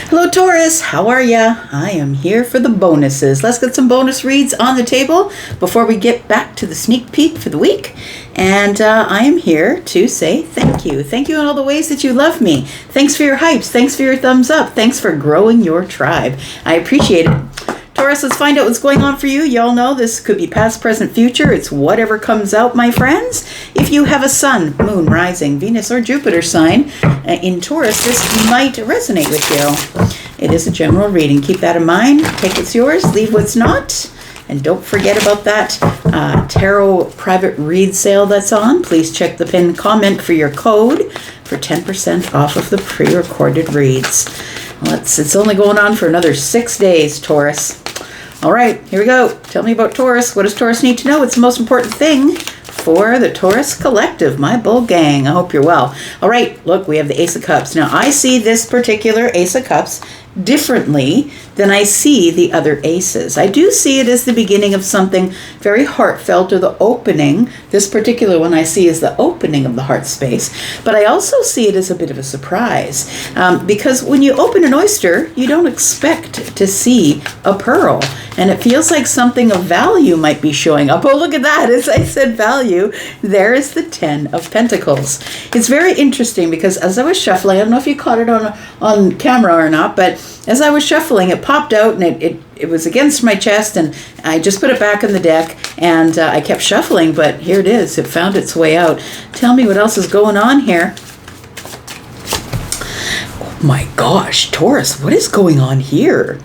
Hello Taurus, how are ya? I am here for the bonuses. Let's get some bonus reads on the table before we get back to the sneak peek for the week. And I am here to say thank you. Thank you in all the ways that you love me. Thanks for your hypes. Thanks for your thumbs up. Thanks for growing your tribe. I appreciate it. Taurus, let's find out what's going on for you. Y'all know this could be past, present, future. It's whatever comes out, my friends. If you have a sun, moon, rising, Venus, or Jupiter sign in Taurus, this might resonate with you. It is a general reading. Keep that in mind. Take what's yours, leave what's not. And don't forget about that tarot private read sale that's on. Please check the pinned comment for your code for 10% off of the pre-recorded reads. It's only going on for another 6 days, Taurus. All right, here we go. Tell me about Taurus. What does Taurus need to know? It's the most important thing for the Taurus Collective, my bull gang. I hope you're well. All right, look, we have the Ace of Cups. Now, I see this particular Ace of Cups differently than I see the other aces. I do see it as the beginning of something very heartfelt, or the opening. This particular one I see as the opening of the heart space, but I also see it as a bit of a surprise because when you open an oyster, you don't expect to see a pearl, and it feels like something of value might be showing up. Oh, look at that. As I said value, there is the 10 of Pentacles. It's very interesting because as I was shuffling, I don't know if you caught it on camera or not, but as I was shuffling, it popped out and it was against my chest, and I just put it back in the deck, and I kept shuffling, but here it is. It found its way out. Tell me what else is going on here. Oh my gosh, Taurus, what is going on here?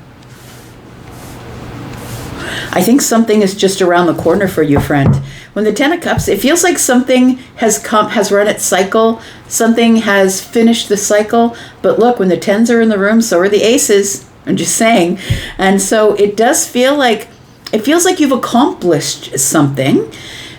I think something is just around the corner for you, friend. When the 10 of Cups, it feels like something has run its cycle. Something has finished the cycle. But look, when the 10s are in the room, so are the aces. I'm just saying. And so it does feel like, you've accomplished something.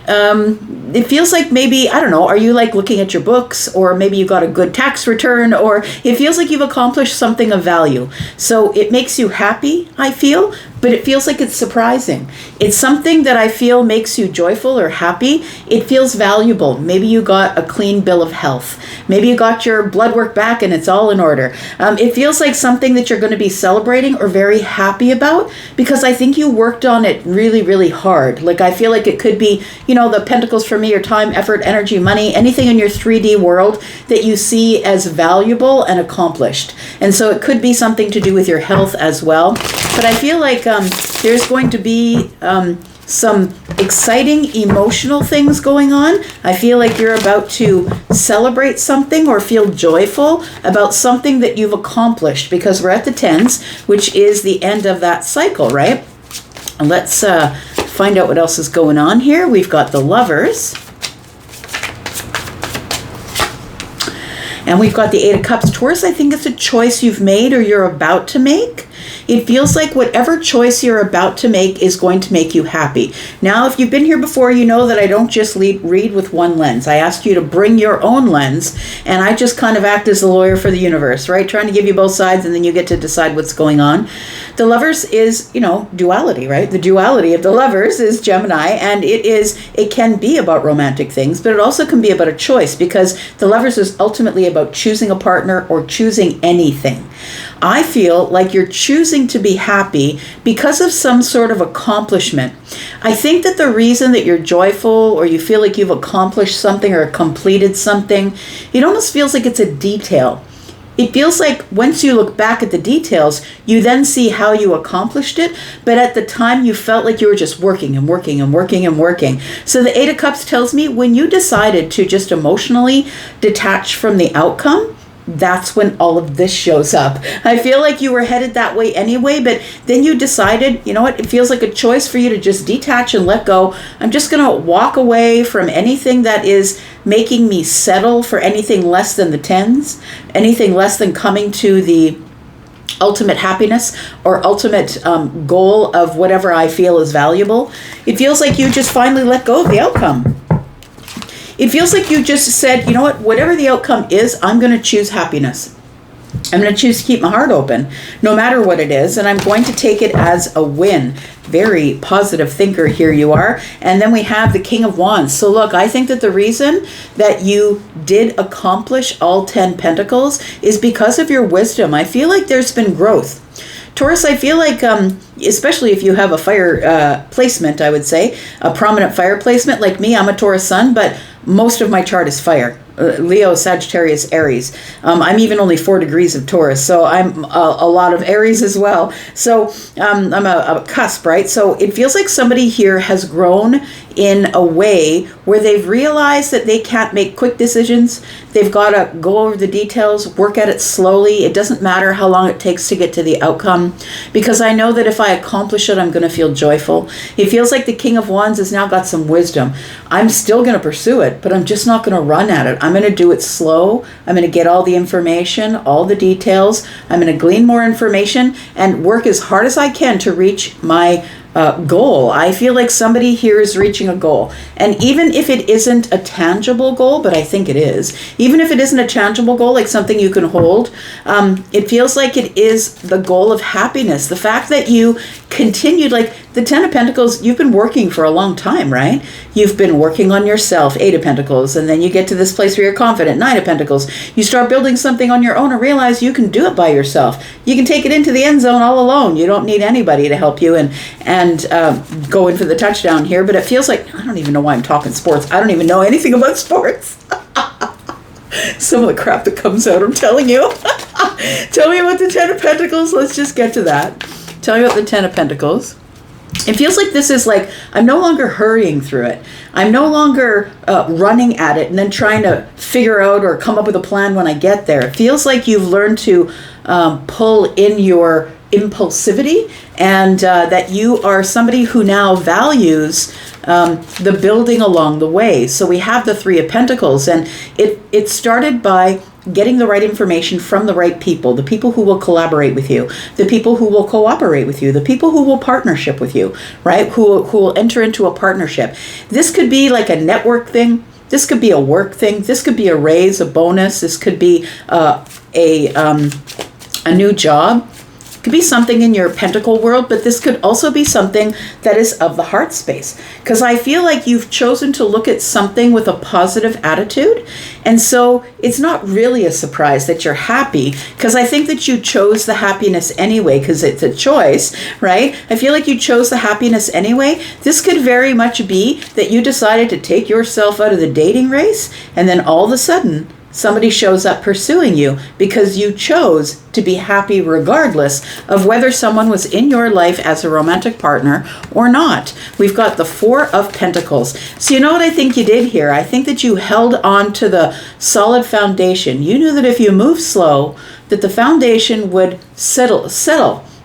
It feels like maybe, I don't know, are you like looking at your books, or maybe you got a good tax return, or it feels like you've accomplished something of value. So it makes you happy, I feel, but it feels like it's surprising. It's something that I feel makes you joyful or happy. It feels valuable. Maybe you got a clean bill of health. Maybe you got your blood work back and it's all in order. It feels like something that you're going to be celebrating or very happy about, because I think you worked on it really, really hard. Like, I feel like it could be, the Pentacles for me are time, effort, energy, money, anything in your 3D world that you see as valuable and accomplished. And so it could be something to do with your health as well. But I feel like there's going to be some exciting emotional things going on. I feel like you're about to celebrate something or feel joyful about something that you've accomplished, because we're at the 10s, which is the end of that cycle, right? And let's find out what else is going on here. We've got the Lovers. And we've got the 8 of Cups. Taurus, I think it's a choice you've made or you're about to make. It feels like whatever choice you're about to make is going to make you happy. Now, if you've been here before, you know that I don't just read with one lens. I ask you to bring your own lens, and I just kind of act as the lawyer for the universe, right? Trying to give you both sides, and then you get to decide what's going on. The Lovers is, duality, right? The duality of the Lovers is Gemini, and it can be about romantic things, but it also can be about a choice, because the Lovers is ultimately about choosing a partner or choosing anything. I feel like you're choosing to be happy because of some sort of accomplishment. I think that the reason that you're joyful, or you feel like you've accomplished something or completed something, it almost feels like it's a detail. It feels like once you look back at the details, you then see how you accomplished it. But at the time, you felt like you were just working and working and working and working. So the 8 of Cups tells me when you decided to just emotionally detach from the outcome, that's when all of this shows up. I feel like you were headed that way anyway, but then you decided, it feels like a choice for you to just detach and let go. I'm just going to walk away from anything that is making me settle for anything less than the 10s, anything less than coming to the ultimate happiness or ultimate goal of whatever I feel is valuable. It feels like you just finally let go of the outcome. It feels like you just said, whatever the outcome is, I'm going to choose happiness. I'm going to choose to keep my heart open, no matter what it is, and I'm going to take it as a win. Very positive thinker, here you are. And then we have the King of Wands. So look, I think that the reason that you did accomplish all 10 pentacles is because of your wisdom. I feel like there's been growth. Taurus, I feel like, especially if you have a fire placement, I would say, a prominent fire placement. Like me, I'm a Taurus sun, but most of my chart is fire. Leo, Sagittarius, Aries. I'm even only 4 degrees of Taurus, so I'm a lot of Aries as well. So I'm a cusp, right? So it feels like somebody here has grown in a way where they've realized that they can't make quick decisions. They've got to go over the details, work at it slowly. It doesn't matter how long it takes to get to the outcome, because I know that if I accomplish it, I'm going to feel joyful. It feels like the King of Wands has now got some wisdom. I'm still going to pursue it, but I'm just not going to run at it. I'm going to do it slow. I'm going to get all the information, all the details. I'm going to glean more information and work as hard as I can to reach my goal. I feel like somebody here is reaching a goal. And even if it isn't a tangible goal, but I think it is, even if it isn't a tangible goal, like something you can hold, it feels like it is the goal of happiness. The fact that you continued, like the 10 of Pentacles, you've been working for a long time, right? You've been working on yourself, 8 of Pentacles, and then you get to this place where you're confident, 9 of Pentacles. You start building something on your own and realize you can do it by yourself. You can take it into the end zone all alone. You don't need anybody to help you and go in for the touchdown here. But it feels like, I don't even know why I'm talking sports. I don't even know anything about sports. Some of the crap that comes out, I'm telling you. Tell me about the 10 of Pentacles. Let's just get to that. Tell me about the 10 of Pentacles. It feels like this is like, I'm no longer hurrying through it. I'm no longer running at it and then trying to figure out or come up with a plan when I get there. It feels like you've learned to pull in your impulsivity, and that you are somebody who now values the building along the way. So we have the 3 of Pentacles, and it started by getting the right information from the right people, the people who will collaborate with you, the people who will cooperate with you, the people who will partnership with you, right? Who will enter into a partnership. This could be like a network thing. This could be a work thing. This could be a raise, a bonus. This could be a new job. Could be something in your pentacle world, but this could also be something that is of the heart space, because I feel like you've chosen to look at something with a positive attitude, and so it's not really a surprise that you're happy, because I think that you chose the happiness anyway, because it's a choice, right? I feel like you chose the happiness anyway. This could very much be that you decided to take yourself out of the dating race, and then all of a sudden somebody shows up pursuing you because you chose to be happy regardless of whether someone was in your life as a romantic partner or not. We've got the 4 of Pentacles. So you know what I think you did here? I think that you held on to the solid foundation. You knew that if you moved slow, that the foundation would settle.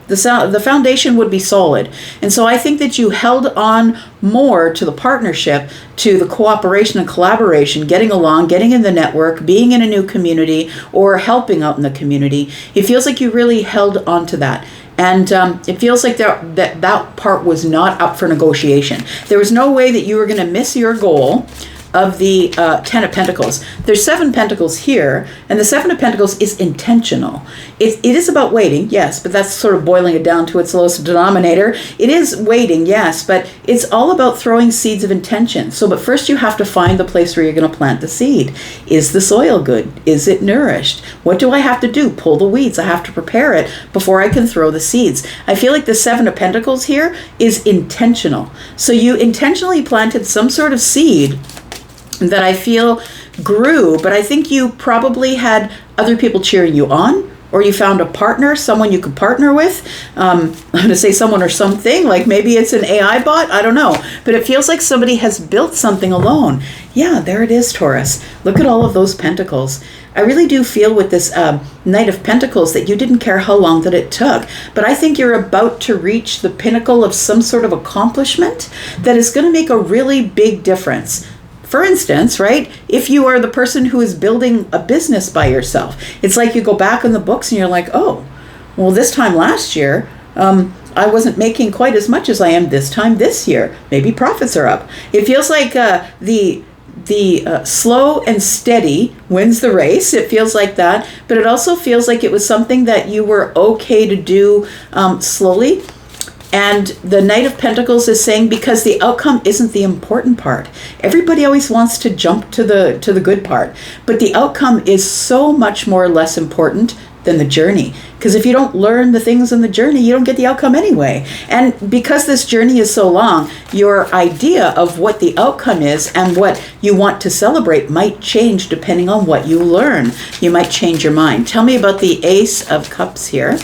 The foundation would be solid. And so I think that you held on more to the partnership, to the cooperation and collaboration, getting along, getting in the network, being in a new community, or helping out in the community. It feels like you really held on to that. And it feels like that part was not up for negotiation. There was no way that you were going to miss your goal of the 10 of Pentacles. There's 7 Pentacles here, and the 7 of Pentacles is intentional. It is about waiting, yes, but that's sort of boiling it down to its lowest denominator. It is waiting, yes, but it's all about throwing seeds of intention. So, but first you have to find the place where you're going to plant the seed. Is the soil good? Is it nourished? What do I have to do? Pull the weeds. I have to prepare it before I can throw the seeds. I feel like the 7 of Pentacles here is intentional. So you intentionally planted some sort of seed that I feel grew, but I think you probably had other people cheering you on, or you found a partner, someone you could partner with. I'm going to say someone or something, like maybe it's an AI bot, I don't know. But it feels like somebody has built something alone. Yeah, there it is, Taurus. Look at all of those pentacles. I really do feel with this Knight of Pentacles that you didn't care how long that it took. But I think you're about to reach the pinnacle of some sort of accomplishment that is going to make a really big difference. For instance, right, if you are the person who is building a business by yourself, it's like you go back in the books and you're like, oh, well, this time last year, I wasn't making quite as much as I am this time this year. Maybe profits are up. It feels like the slow and steady wins the race. It feels like that, but it also feels like it was something that you were okay to do slowly. And the Knight of Pentacles is saying, because the outcome isn't the important part. Everybody always wants to jump to the good part, but the outcome is so much more or less important than the journey. Because if you don't learn the things in the journey, you don't get the outcome anyway. And because this journey is so long, your idea of what the outcome is and what you want to celebrate might change depending on what you learn. You might change your mind. Tell me about the Ace of Cups here.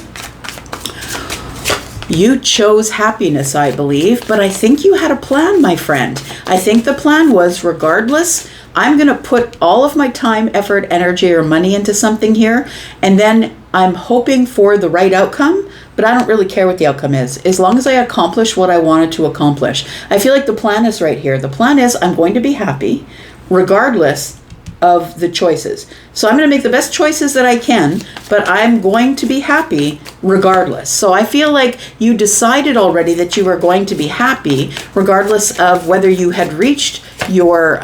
You chose happiness, I believe, but I think you had a plan, my friend. I think the plan was, regardless, I'm going to put all of my time, effort, energy, or money into something here, and then I'm hoping for the right outcome, but I don't really care what the outcome is, as long as I accomplish what I wanted to accomplish. I feel like the plan is right here. The plan is I'm going to be happy, regardless of the choices. So I'm going to make the best choices that I can, but I'm going to be happy regardless. So I feel like you decided already that you were going to be happy regardless of whether you had reached your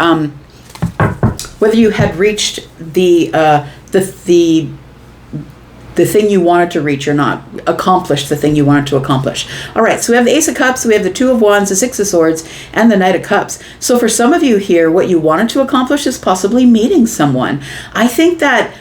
the thing you wanted to reach or not, accomplish the thing you wanted to accomplish. All right, so we have the Ace of Cups, we have the Two of Wands, the Six of Swords, and the Knight of Cups. So for some of you here, what you wanted to accomplish is possibly meeting someone. I think that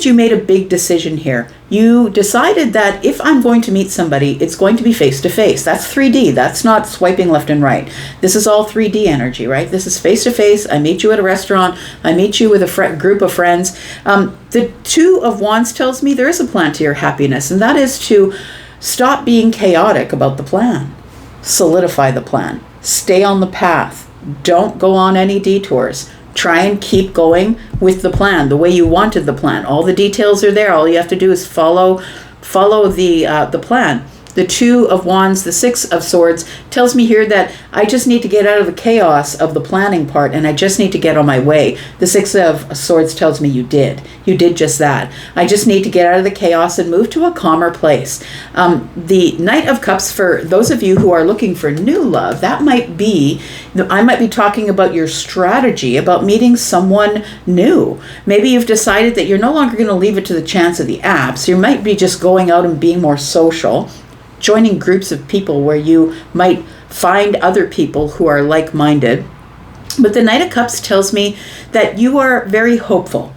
you made a big decision here. You decided that if I'm going to meet somebody, it's going to be face-to-face. That's 3D. That's not swiping left and right. This is all 3D energy, right? This is face-to-face. I meet you at a restaurant. I meet you with a group of friends. The Two of Wands tells me there is a plan to your happiness, and that is to stop being chaotic about the plan. Solidify the plan. Stay on the path. Don't go on any detours. Try and keep going with the plan, the way you wanted the plan. All the details are there. All you have to do is follow the plan. The Two of Wands, the Six of Swords tells me here that I just need to get out of the chaos of the planning part, and I just need to get on my way. The Six of Swords tells me you did. You did just that. I just need to get out of the chaos and move to a calmer place. The Knight of Cups, for those of you who are looking for new love, that might be, I might be talking about your strategy about meeting someone new. Maybe you've decided that you're no longer going to leave it to the chance of the apps. You might be just going out and being more social, joining groups of people where you might find other people who are like-minded. But the Knight of Cups tells me that you are very hopeful.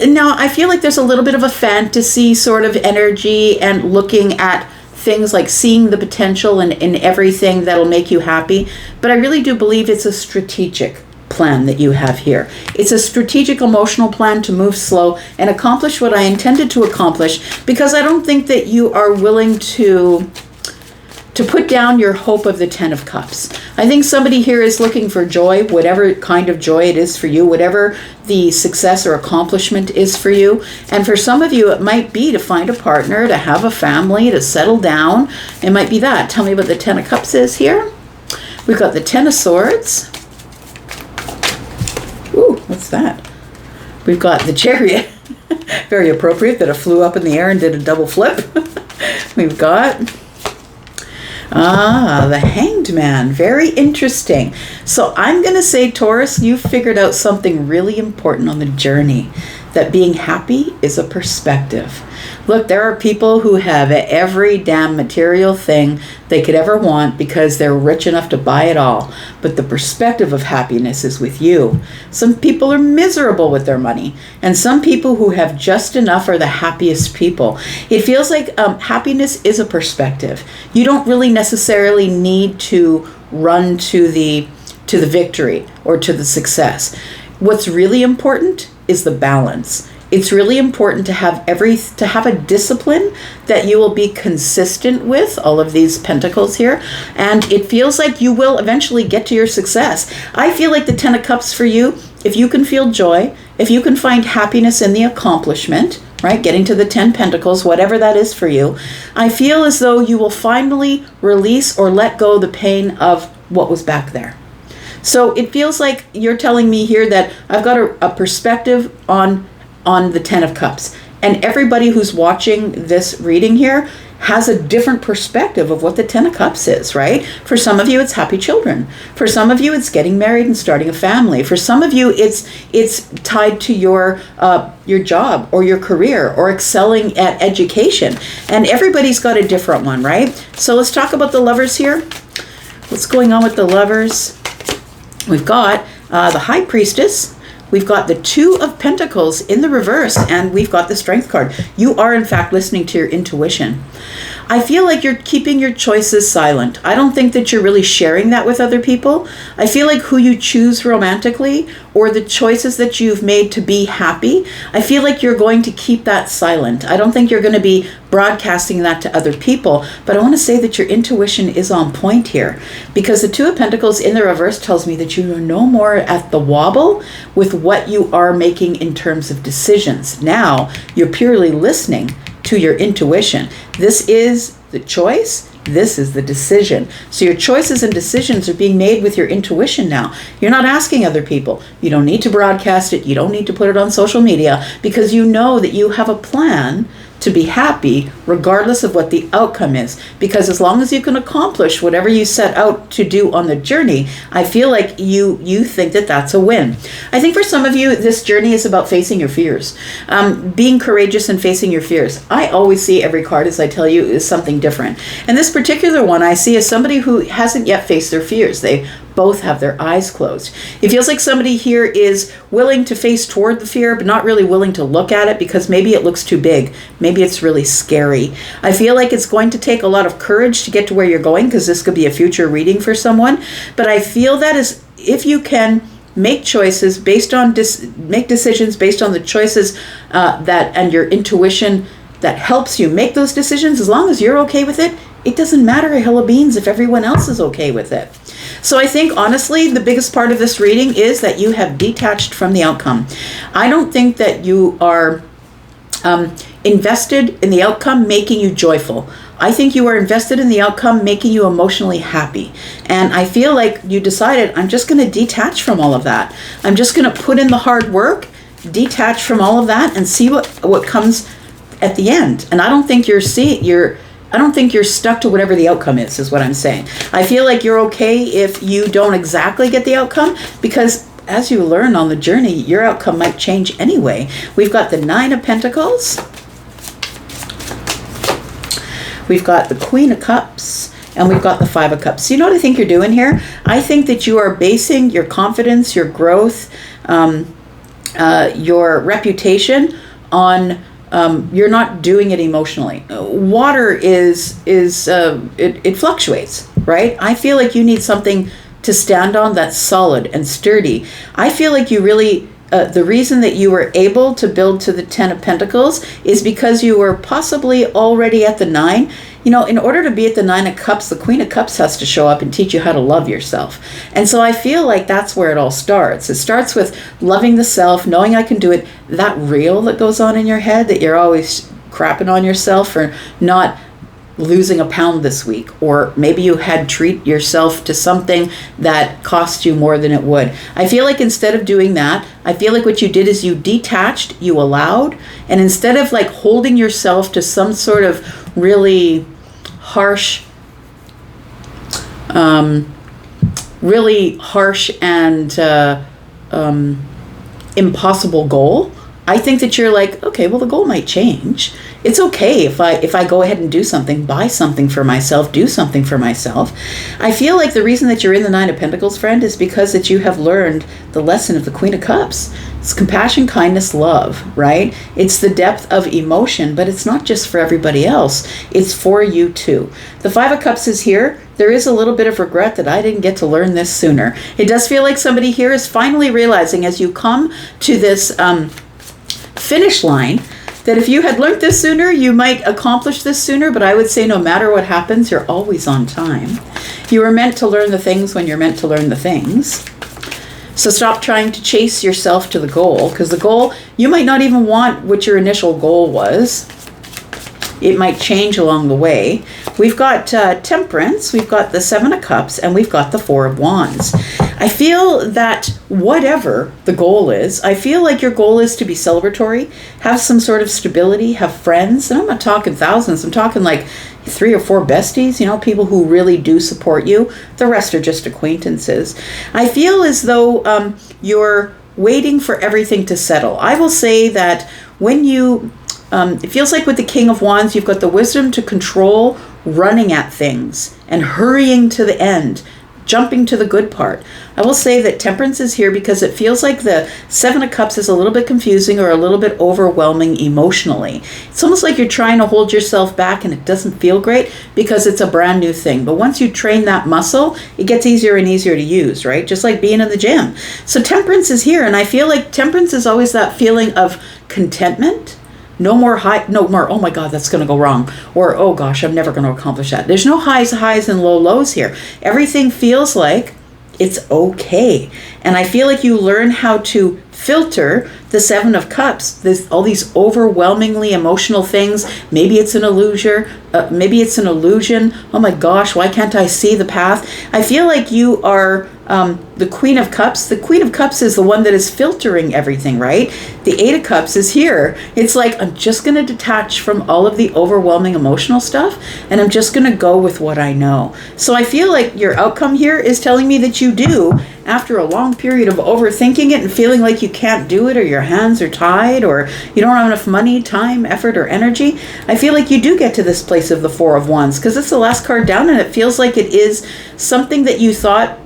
Now, I feel like there's a little bit of a fantasy sort of energy and looking at things like seeing the potential in everything that'll make you happy. But I really do believe it's a strategic plan that you have here. It's a strategic emotional plan to move slow and accomplish what I intended to accomplish, because I don't think that you are willing to put down your hope of the Ten of Cups. I think somebody here is looking for joy, whatever kind of joy it is for you, whatever the success or accomplishment is for you. And for some of you, it might be to find a partner, to have a family, to settle down. It might be that. Tell me what the Ten of Cups is here. We've got the Ten of Swords. Ooh, what's that? We've got the Chariot. Very appropriate that it flew up in the air and did a double flip. We've got the Hanged Man. Very interesting. So I'm going to say, Taurus, you figured out something really important on the journey, that being happy is a perspective. Look, there are people who have every damn material thing they could ever want because they're rich enough to buy it all. But the perspective of happiness is with you. Some people are miserable with their money, and some people who have just enough are the happiest people. It feels like happiness is a perspective. You don't really necessarily need to run to the victory or to the success. What's really important is the balance. It's really important to have a discipline that you will be consistent with, all of these pentacles here, and it feels like you will eventually get to your success. I feel like the Ten of Cups for you, if you can feel joy, if you can find happiness in the accomplishment, right, getting to the 10 Pentacles, whatever that is for you, I feel as though you will finally release or let go the pain of what was back there. So it feels like you're telling me here that I've got a perspective on the Ten of Cups. And everybody who's watching this reading here, has a different perspective of what the Ten of Cups is, right? For some of you, it's happy children. For some of you, it's getting married and starting a family. For some of you, it's tied to your job or your career or excelling at education. And everybody's got a different one, right? So let's talk about the Lovers here. What's going on with the Lovers? We've got the High Priestess. We've got the Two of Pentacles in the reverse, and we've got the Strength card. You are, in fact, listening to your intuition. I feel like you're keeping your choices silent. I don't think that you're really sharing that with other people. I feel like who you choose romantically or the choices that you've made to be happy, I feel like you're going to keep that silent. I don't think you're going to be broadcasting that to other people, but I want to say that your intuition is on point here, because the Two of Pentacles in the reverse tells me that you are no more at the wobble with what you are making in terms of decisions. Now you're purely listening to your intuition. This is the choice. This is the decision. So your choices and decisions are being made with your intuition now. You're not asking other people. You don't need to broadcast it. You don't need to put it on social media, because you know that you have a plan to be happy regardless of what the outcome is. Because as long as you can accomplish whatever you set out to do on the journey, I feel like you think that that's a win. I think for some of you, this journey is about facing your fears, being courageous and facing your fears. I always see every card, as I tell you, is something different. And this particular one I see as somebody who hasn't yet faced their fears. They both have their eyes closed. It feels like somebody here is willing to face toward the fear, but not really willing to look at it because maybe it looks too big. Maybe it's really scary. I feel like it's going to take a lot of courage to get to where you're going, because this could be a future reading for someone. But I feel that is, if you can make choices based on, make decisions based on the choices and your intuition that helps you make those decisions, as long as you're okay with it, it doesn't matter a hill of beans if everyone else is okay with it. So I think, honestly, the biggest part of this reading is that you have detached from the outcome. I don't think that you are invested in the outcome making you joyful. I think you are invested in the outcome making you emotionally happy. And I feel like you decided, I'm just going to detach from all of that. I'm just going to put in the hard work, detach from all of that, and see what comes at the end. And I don't think I don't think you're stuck to whatever the outcome is what I'm saying. I feel like you're okay if you don't exactly get the outcome, because as you learn on the journey, your outcome might change anyway. We've got the Nine of Pentacles. We've got the Queen of Cups. And we've got the Five of Cups. So you know what I think you're doing here? I think that you are basing your confidence, your growth, your reputation on you're not doing it emotionally. Water it fluctuates, right? I feel like you need something to stand on that's solid and sturdy. I feel like you really, the reason that you were able to build to the Ten of Pentacles is because you were possibly already at the Nine. You know, in order to be at the Nine of Cups, the Queen of Cups has to show up and teach you how to love yourself. And so I feel like that's where it all starts. It starts with loving the self, knowing I can do it. That reel that goes on in your head, that you're always crapping on yourself for not losing a pound this week, or maybe you had treat yourself to something that cost you more than it would. I feel like instead of doing that, I feel like what you did is you detached, you allowed, and instead of like holding yourself to some sort of really harsh and impossible goal, I think that you're like, okay, well, the goal might change. It's okay if I go ahead and do something, buy something for myself, do something for myself. I feel like the reason that you're in the Nine of Pentacles, friend, is because that you have learned the lesson of the Queen of Cups. It's compassion, kindness, love, right? It's the depth of emotion, but it's not just for everybody else. It's for you too. The Five of Cups is here. There is a little bit of regret that I didn't get to learn this sooner. It does feel like somebody here is finally realizing, as you come to this finish line, that if you had learned this sooner, you might accomplish this sooner. But I would say no matter what happens, you're always on time. You were meant to learn the things when you're meant to learn the things. So stop trying to chase yourself to the goal, because the goal, you might not even want what your initial goal was. It might change along the way. We've got Temperance, we've got the Seven of Cups, and we've got the Four of Wands. I feel that whatever the goal is, I feel like your goal is to be celebratory, have some sort of stability, have friends. And I'm not talking thousands, I'm talking like 3 or 4 besties, people who really do support you. The rest are just acquaintances. I feel as though you're waiting for everything to settle. I will say that when you, it feels like with the King of Wands, you've got the wisdom to control running at things and hurrying to the end, jumping to the good part. I will say that Temperance is here because it feels like the 7 of Cups is a little bit confusing or a little bit overwhelming emotionally. It's almost like you're trying to hold yourself back and it doesn't feel great because it's a brand new thing. But once you train that muscle, it gets easier and easier to use, right? Just like being in the gym. So Temperance is here, and I feel like Temperance is always that feeling of contentment. No more, oh my God, that's going to go wrong. Or, oh gosh, I'm never going to accomplish that. There's no highs and lows here. Everything feels like it's okay. And I feel like you learn how to filter the 7 of Cups. There's all these overwhelmingly emotional things. Maybe it's an illusion. Oh my gosh, why can't I see the path? I feel like you are the Queen of Cups. The Queen of Cups is the one that is filtering everything, right? The 8 of Cups is here. It's like, I'm just going to detach from all of the overwhelming emotional stuff, and I'm just going to go with what I know. So I feel like your outcome here is telling me that you do, after a long period of overthinking it and feeling like you can't do it, or your hands are tied, or you don't have enough money, time, effort, or energy, I feel like you do get to this place of the 4 of Wands, because it's the last card down, and it feels like it is something that you thought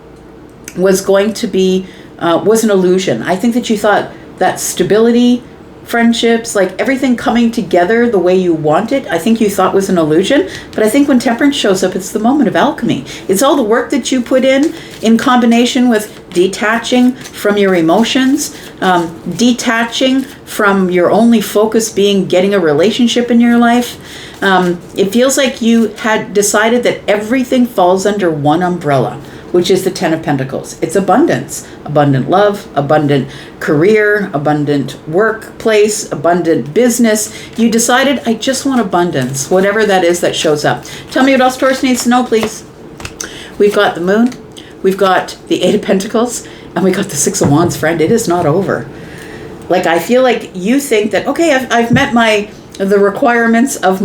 was going to be, was an illusion. I think that you thought that stability, friendships, like everything coming together the way you want it, I think you thought was an illusion. But I think when Temperance shows up, it's the moment of alchemy. It's all the work that you put in combination with detaching from your emotions, detaching from your only focus being getting a relationship in your life. It feels like you had decided that everything falls under one umbrella, which is the 10 of Pentacles. It's abundance, abundant love, abundant career, abundant workplace, abundant business. You decided, I just want abundance, whatever that is that shows up. Tell me what else Taurus needs to know, please. We've got the Moon, we've got the 8 of Pentacles, and we got the 6 of Wands, friend. It is not over. Like, I feel like you think that, okay, I've met the requirements of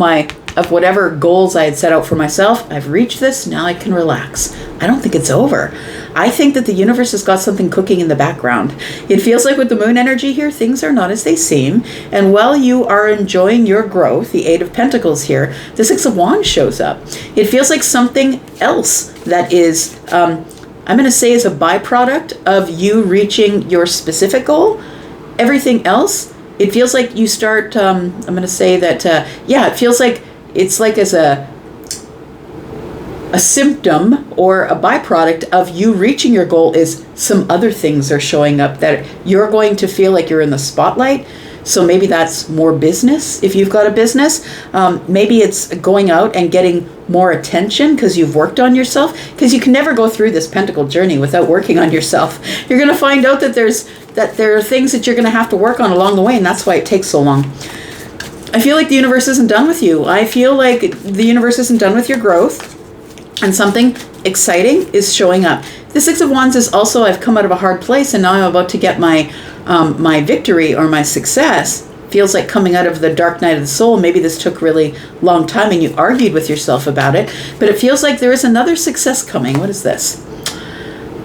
whatever goals I had set out for myself. I've reached this, now I can relax. I don't think it's over. I think that the universe has got something cooking in the background. It feels like with the Moon energy here, things are not as they seem. And while you are enjoying your growth, the 8 of Pentacles here, the 6 of Wands shows up. It feels like something else that is, I'm going to say, is a byproduct of you reaching your specific goal. Everything else, it feels like you start, I'm going to say that, it feels like it's like as a symptom or a byproduct of you reaching your goal is some other things are showing up that you're going to feel like you're in the spotlight. So maybe that's more business if you've got a business. Maybe it's going out and getting more attention because you've worked on yourself, because you can never go through this pentacle journey without working on yourself. You're going to find out that there are things that you're going to have to work on along the way, and that's why it takes so long. I feel like the universe isn't done with you. I feel like the universe isn't done with your growth, and something exciting is showing up. The 6 of Wands is also, I've come out of a hard place and now I'm about to get my victory or my success. Feels like coming out of the dark night of the soul. Maybe this took really long time and you argued with yourself about it, but it feels like there is another success coming. What is this?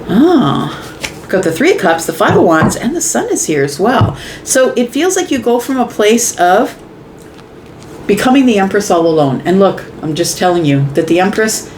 Got the 3 of Cups, the 5 of Wands, and the Sun is here as well. So it feels like you go from a place of becoming the Empress all alone. And look, I'm just telling you that the Empress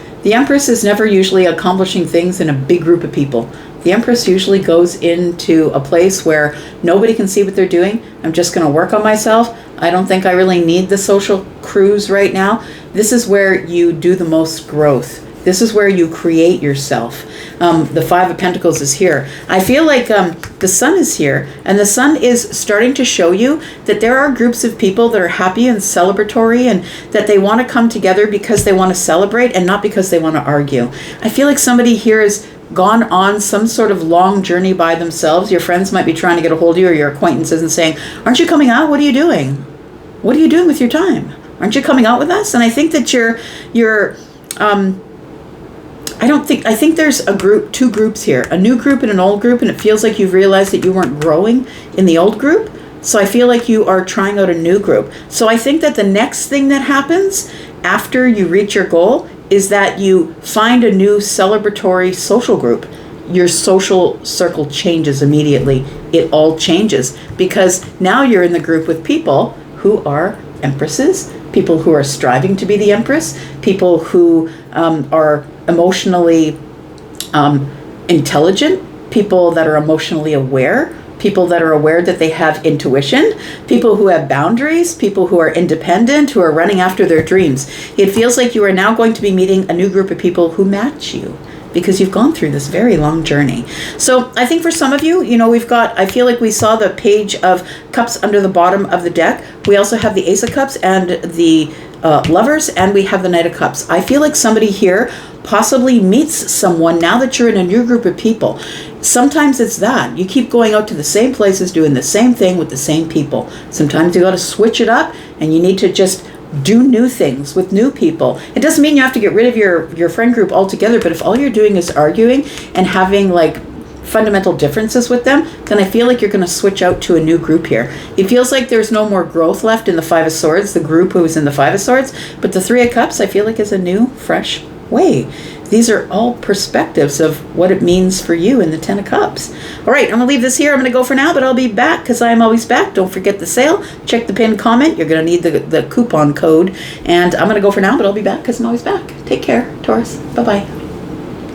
is never usually accomplishing things in a big group of people. The Empress usually goes into a place where nobody can see what they're doing. I'm just going to work on myself. I don't think I really need the social cruise right now. This is where you do the most growth. This is where you create yourself. The 5 of Pentacles is here. I feel like the Sun is here, and the Sun is starting to show you that there are groups of people that are happy and celebratory, and that they want to come together because they want to celebrate and not because they want to argue. I feel like somebody here has gone on some sort of long journey by themselves. Your friends might be trying to get a hold of you, or your acquaintances, and saying, aren't you coming out? What are you doing? What are you doing with your time? Aren't you coming out with us? And I think that you're I think there's two groups here, a new group and an old group, and it feels like you've realized that you weren't growing in the old group. So I feel like you are trying out a new group. So I think that the next thing that happens after you reach your goal is that you find a new celebratory social group. Your social circle changes immediately. It all changes because now you're in the group with people who are empresses, people who are striving to be the empress, people who are emotionally intelligent, people that are emotionally aware, people that are aware that they have intuition, people who have boundaries, people who are independent, who are running after their dreams. It feels like you are now going to be meeting a new group of people who match you because you've gone through this very long journey. So I think for some of you, I feel like we saw the page of cups under the bottom of the deck. We also have the Ace of Cups and the Lovers, and we have the Knight of Cups. I feel like somebody here possibly meets someone now that you're in a new group of people. Sometimes it's that. You keep going out to the same places, doing the same thing with the same people. Sometimes you got to switch it up and you need to just do new things with new people. It doesn't mean you have to get rid of your friend group altogether, but if all you're doing is arguing and having like fundamental differences with them, then I feel like you're going to switch out to a new group here. It feels like there's no more growth left in the Five of Swords, the group who was in the Five of Swords, but the Three of Cups I feel like is a new, fresh way. These are all perspectives of what it means for you in the Ten of Cups. All right, I'm going to leave this here. I'm going to go for now, but I'll be back because I am always back. Don't forget the sale. Check the pinned comment. You're going to need the coupon code. And I'm going to go for now, but I'll be back because I'm always back. Take care, Taurus. Bye-bye.